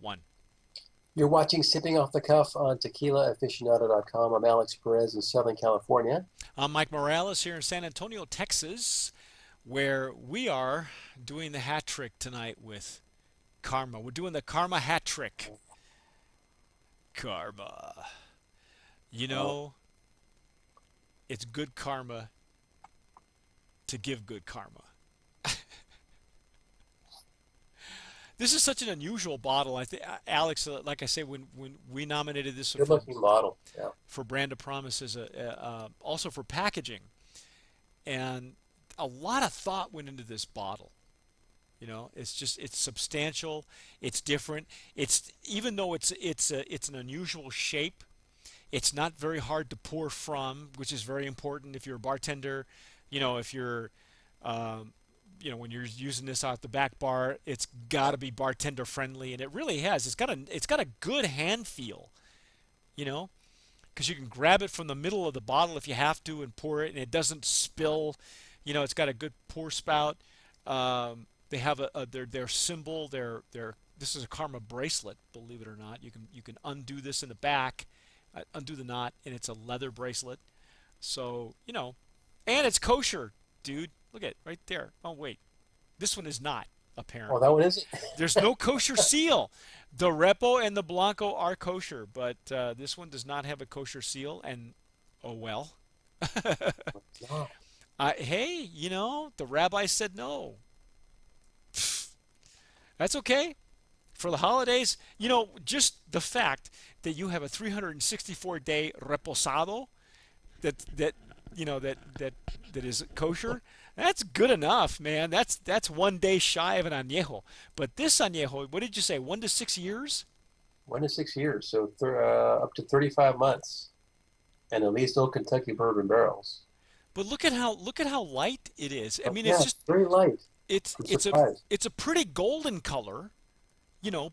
one. You're watching Sipping Off the Cuff on tequilaaficionado.com. I'm Alex Perez in Southern California. I'm Mike Morales here in San Antonio, Texas, where we are doing the hat trick tonight with Karma. We're doing the Karma hat trick. Karma. You Uh, know, it's good karma to give good karma. This is such an unusual bottle. I think Alex, like I say, when we nominated this one Good looking bottle. Yeah. for Brand of Promise as also for packaging, and a lot of thought went into this bottle. You know, it's substantial, it's different. It's even though it's an unusual shape, it's not very hard to pour from, which is very important if you're a bartender. You know, if you're when you're using this out the back bar, it's got to be bartender friendly, and it really has. It's got a good hand feel, you know, because you can grab it from the middle of the bottle if you have to and pour it, and it doesn't spill. You know, it's got a good pour spout. They have their symbol. Their this is a Karma bracelet, believe it or not. You can undo this in the back, undo the knot, and it's a leather bracelet. So and it's kosher, dude. Look at it right there. Oh wait, this one is not Oh, that apparently. one is There's no kosher seal. The Repo and the Blanco are kosher, but this one does not have a kosher seal. And oh well. not. Hey, the rabbi said no. That's okay. For the holidays, just the fact that you have a 364-day reposado that is kosher, that's good enough, man. That's 1 day shy of an añejo. But this añejo, what did you say? 1 to 6 years? 1 to 6 years. So up to 35 months. And at least old Kentucky bourbon barrels. But look at how light it is. I Oh, mean, it's yeah, just it's very light. it's I'm it's a surprised. it's a pretty golden color,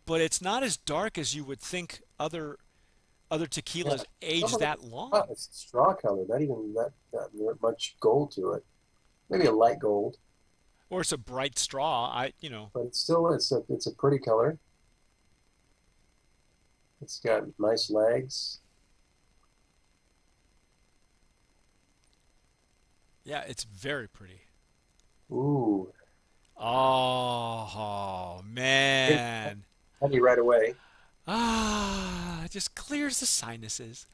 but it's not as dark as you would think other Yeah. tequilas age Almost like that long. it's straw color. Not even that much gold to it. Maybe a light gold, Or it's a bright straw. but it's a pretty color. It's got nice legs. Yeah, it's very pretty. Ooh, Oh, hit man. honey right away. It just clears the sinuses.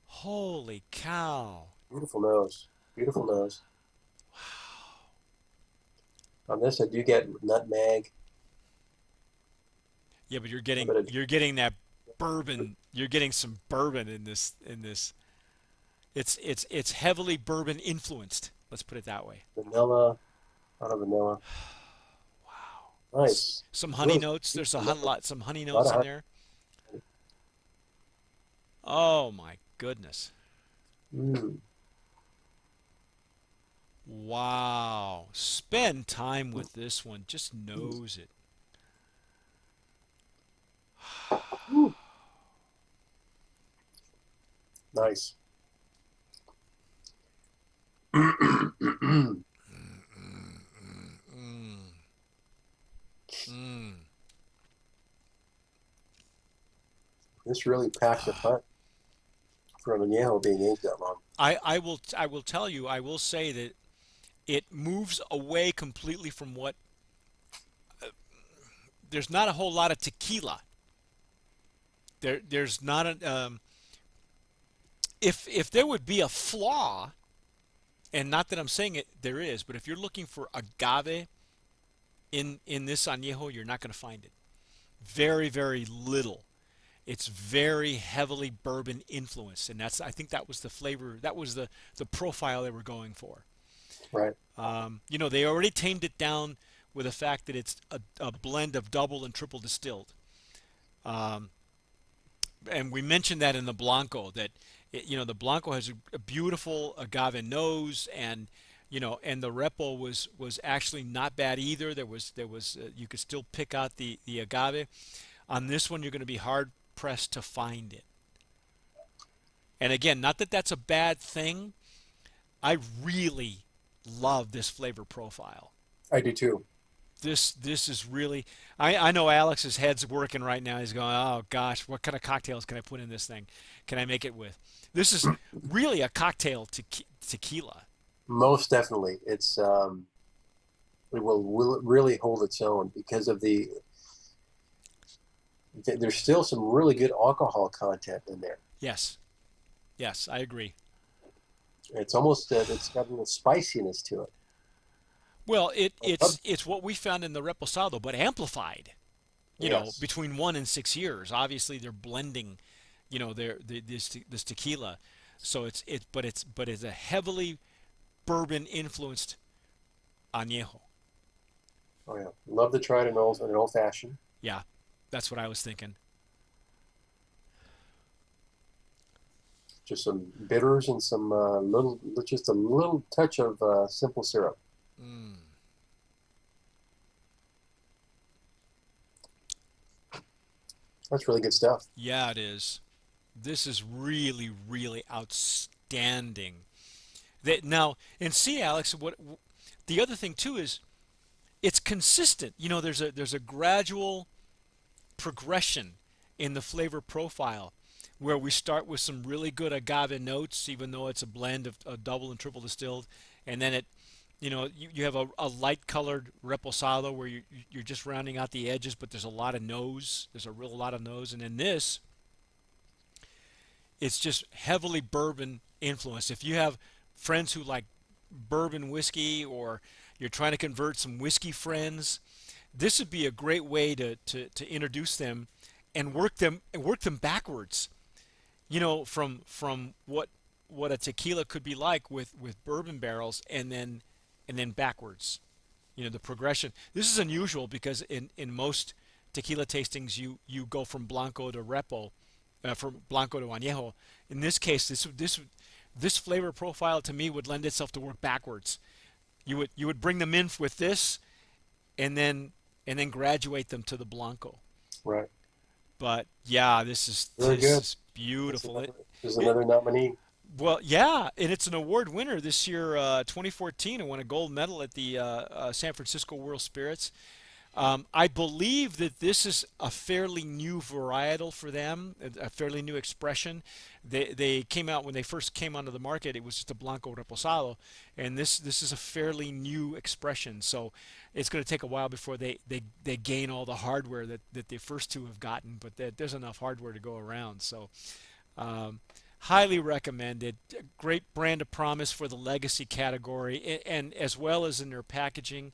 Holy cow. Beautiful nose. Beautiful nose. On this, I do get nutmeg, Yeah, but you're a getting bit of you're getting that bourbon. You're getting some bourbon in this. It's heavily bourbon influenced. Let's put it that way. vanilla, a lot of vanilla. Nice. Some It's honey really notes. sweet There's a vanilla. lot some honey A lot notes of in honey. there. Oh my goodness. Mm. Wow. Spend time with this one. Just nose it. Ooh, nice. Mm, mm. This really packs a punch for an añejo being aged that long. I will tell you, I will say that it moves away completely from what there's not a whole lot of tequila. There's not a if there would be a flaw, and not that I'm saying it there is, but if you're looking for agave in this añejo, you're not going to find it. Very, very little. It's very heavily bourbon influenced, and I think that was the flavor, that was the profile they were going for. Right. They already tamed it down with the fact that it's a blend of double and triple distilled. Um, and we mentioned that in the Blanco that the Blanco has a beautiful agave nose, and the Repo was actually not bad either. There was you could still pick out the agave. On this one, you're going to be hard pressed to find it. And again, not that that's a bad thing. I really love this flavor profile. I do too. this is really. I know Alex's head's working right now. He's going, oh gosh, what kind of cocktails can I put in this thing? Can I make it with? This is really a cocktail tequila. Most definitely. It will really hold its own because of there's still some really good alcohol content in there. Yes, yes, I agree. It's almost it's got a spiciness to it. Well, I love- it's what we found in the reposado, but amplified. yes. Between 1 and 6 years. Obviously, they're blending, this tequila, so it's a heavily bourbon influenced añejo. Oh yeah. Love to try it in an old fashioned. Yeah, that's what I was thinking. Just some bitters and some just a little touch of simple syrup. Mm. That's really good stuff. Yeah, it is. This is really, really outstanding. Now, and see, Alex, what the other thing too is it's consistent. There's a gradual progression in the flavor profile where we start with some really good agave notes, even though it's a blend of a double and triple distilled, and then you have a light colored reposado where you're just rounding out the edges, but there's a lot of nose. There's a real lot of nose, and in this, it's just heavily bourbon influenced. If you have friends who like bourbon whiskey, or you're trying to convert some whiskey friends, this would be a great way to introduce them and work them backwards. From what a tequila could be like with bourbon barrels, and then backwards. The progression. This is unusual because in most tequila tastings you go from blanco to repo, from blanco to añejo. In this case, this flavor profile to me would lend itself to work backwards. You would bring them in with this, and then graduate them to the blanco. Right. But yeah, this is Very this good. is That's beautiful. another, It, there's it another nominee. well, yeah, and it's an award winner this year, 2014. It won a gold medal at the San Francisco World Spirits. I believe that this is a fairly new varietal for them, a fairly new expression. They came out when they first came onto the market. It was just a Blanco Reposado, and this is a fairly new expression. So it's going to take a while before they gain all the hardware that the first two have gotten, but there's enough hardware to go around. So um, highly recommended. Great brand of promise for the legacy category, and as well as in their packaging.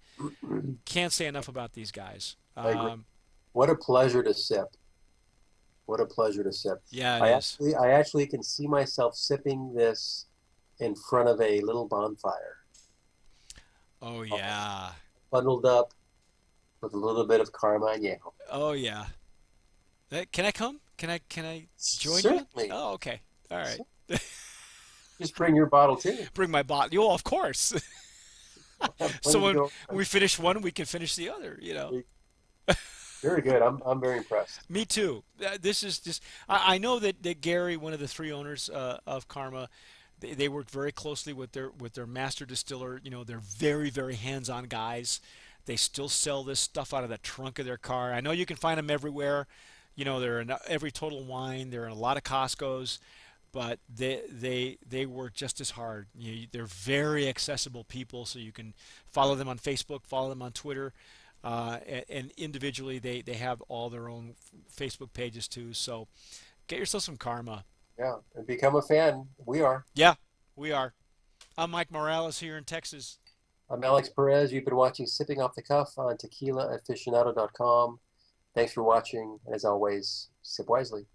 Can't say enough about these guys. I agree. What a pleasure to sip. What a pleasure to sip. Yeah, it I is. actually, I actually can see myself sipping this in front of a little bonfire, Oh uh, yeah. bundled up with a little bit of Carmagnejo. Oh yeah. Can I come? Can I join you? Certainly. Oh, okay. All right. Just bring your bottle too. Bring my bottle. Oh, of course. I have So plenty to when go around. we finish one, we can finish the other. Very good. I'm very impressed. Me too. This is just. I know that Gary, one of the three owners of Karma, they work very closely with their master distiller. They're very very hands-on guys. They still sell this stuff out of the trunk of their car. I know you can find them everywhere. They're in every Total Wine. They're in a lot of Costco's, but they work just as hard. They're very accessible people, so you can follow them on Facebook, follow them on Twitter, and individually they have all their own Facebook pages too. So get yourself some Karma. Yeah, and become a fan. We are. Yeah, we are. I'm Mike Morales here in Texas. I'm Alex Perez. You've been watching Sipping Off the Cuff on tequilaaficionado.com. Thanks for watching, and as always, sip wisely.